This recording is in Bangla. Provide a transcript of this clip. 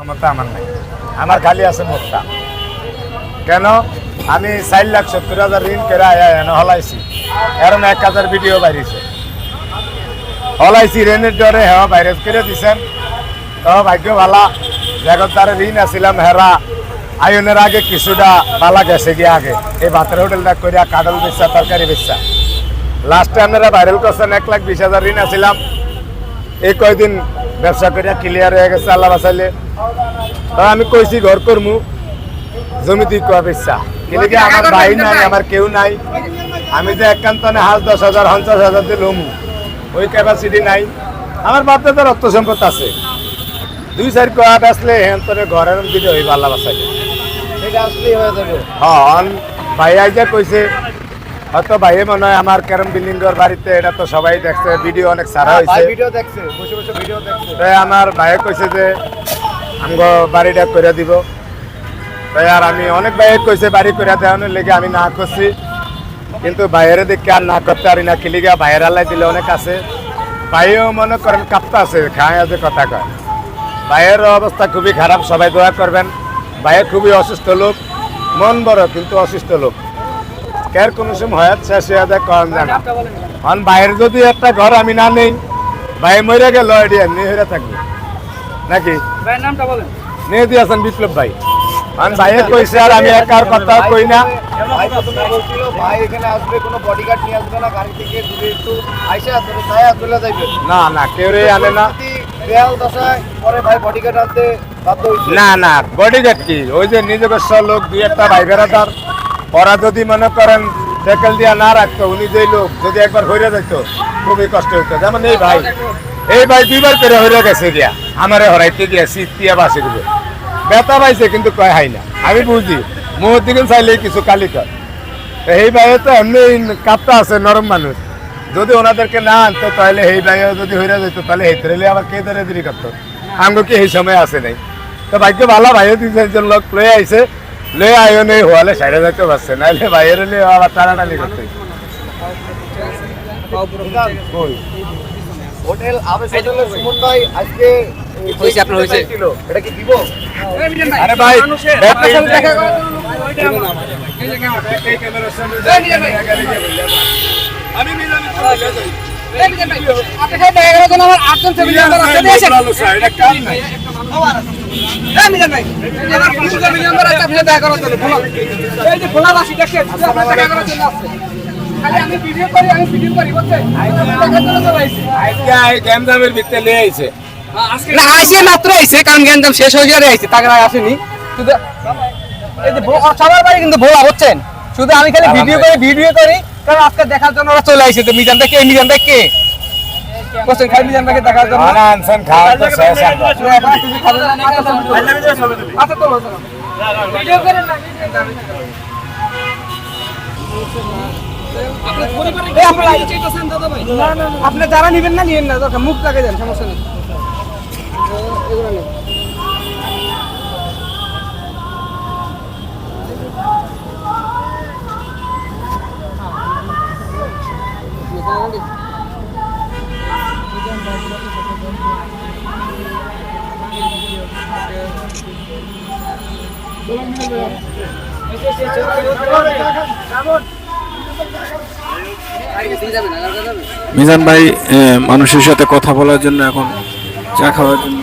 ক্ষমতা আমার নাই, আমার খালি আছে মোটটা। কেন আমি 4,70,000 ঋণ করে হলাইছি, এরম 1,000 ভিডিও বাইরেছে হলাইছি ঋণের ডরে হেওয়া ভাইরাস করে দিছেন। তো ভাগ্য ভালা জগৎ তার ঋণ আসিলাম হেরা আয়নের আগে কিছুটা বালা গেছে গিয়ে আগে এই ভাতের হোটেলটা করিয়া কাডল বেচা তরকারি বেচা লাস্টে আপনারা ভাইরাল করছেন 1,20,000 ঋণ আসিলাম। এই কয়দিন ব্যবসা করিয়া ক্লিয়ার হয়ে গেছে আল্লাহ বাঁচাইলে। তো আমি কইছি ঘর করমু জমি তুই কয়া বেচা কিন্তু আমার ভাই নাই, আমার কেউ নাই। আমি যে একান্তনে হাল 10,000 50,000 দিয়ে লমু ওই ক্যাপাসিটি নাই। আমার বাপে তো রক্ত সম্পদ আছে, 2-4 কয়া বেচলে হেন্তরে ঘরের দিকে হইব আল্লাহ বাঁচাইলে। হ্যাঁ ভাই আইজা কইছে হয়তো ভাইয়ে মনে হয় আমার ক্যারম বিল্ডিংয়ের বাড়িতে, এটা তো সবাই দেখছে, ভিডিও অনেক সারা হয়েছে। তাই আমার ভাইয়ে কইছে যে আমগো বাড়িটা করে দিব। তাই আর আমি অনেক ভাইয়ে কইছে বাড়ি করে দেওয়ানোর লেগে আমি না করছি, কিন্তু ভাইয়ের দেখে আর না করতে পারি না। কিলিগা ভাইয়ের আল্লাহ দিলে অনেক আছে, ভাইও মনে করেন কাঁপতে আছে, খায় যে কথা কয়। ভাইয়ের অবস্থা খুবই খারাপ, সবাই দোয়া করবেন। ভাইয়ের খুবই অসুস্থ লোক, মন বড় কিন্তু অসুস্থ লোক। কের কোনো সময় হয় শেষ হয়ে যায় কম জানা। কারণ ভাইয়ের যদি একটা ঘর আমি না নেই, ভাই মরে গেল এটি এমনি হয়ে থাকবে নাকি। নিয়ে দিয়েছেন বিপ্লব ভাই, কারণ ভাইয়ের কইছে আর আমি একার কথা কই না। না না কেউ আনে না, না না বডিগার্ড কি ওই যে নিজস্ব লোক 2-1টা ভাই বেড়াদার, ওরা যদি মনে করেন ট্যাকেল দিয়া না রাখতো, উনি যে লোক যদি একবার হইরে যেত খুবই কষ্ট হইতো। যেমন এই ভাই 2বার করে হইরে গেছে দিয়া আমারে হরাইতে গিয়া শীত দিয়া বাসে দিবে, ব্যথা পাইছে কিন্তু কয় হাই না। আমি বুঝি মুহূর্ত দিকে চাইলেই কিছু কালি কর। এই ভাই তো এমনি কাপটা আছে, নরম মানুষ, যদি ওনাদেরকে না আনতো তাহলে এই ভাই যদি হইরে যেত তাহলে এই তরে আবার কে ধরে দেরি করতো। আমাকে কি এই সময় আসে নাই। তো ভাগ্য ভালো ভাইও 2-4 লোক লয়ে আইছে, লয়ে আইও নেই হলে সাইডে যাইতে পারছে, নাহলে বাইরে নিয়ে আবার টানাটানি করতে। হোটেল আবেশ হোটেলের সুমন ভাই আজকে হইছে আপনার হইছে এটা কি দিব? আরে ভাই দেখা করো আমি মিলামি আপনি দেখা করার জন্য আমার 8জন ফ্যামিলি মেম্বার আছে, দিয়েছেন এটা কাম নাই। মিজান ভাই আমার 20 ফ্যামিলি মেম্বার আছে, আপনি দেখা করার জন্য এই যে খোলাবাসী দেখেন আপনি দেখা করার জন্য আছে। খালি আমি ভিডিও করি বুঝছেন, দেখার জন্য চলে আইছি। আজকে এই গ্যামজামের ভিতরে লয়ে আইছে না আইছে মাত্র আইছে, কারণ গ্যাঞ্জাম শেষ হয়ে গিয়ে আইছে, তাকে আর আসেনি। শুধু এই যে সবার বাড়ি কিন্তু ভোলা বুঝছেন, শুধু আমি খালি ভিডিও করি কারণ আজকে দেখার জন্য ওরা চলে আইছে। তো মিজানটা কে বলছেন খালি মিজানটাকে দেখার জন্য আনছেন খাওয়া তো শেষ আচ্ছা তো ভিডিও করেন না, আপনি যারা নিবেন না নিয়েন না, দরকার মুখ লাগে দেন, সমস্যা নেই। মিজান ভাই মানুষের সাথে কথা বলার জন্য এখন চা খাওয়ার জন্য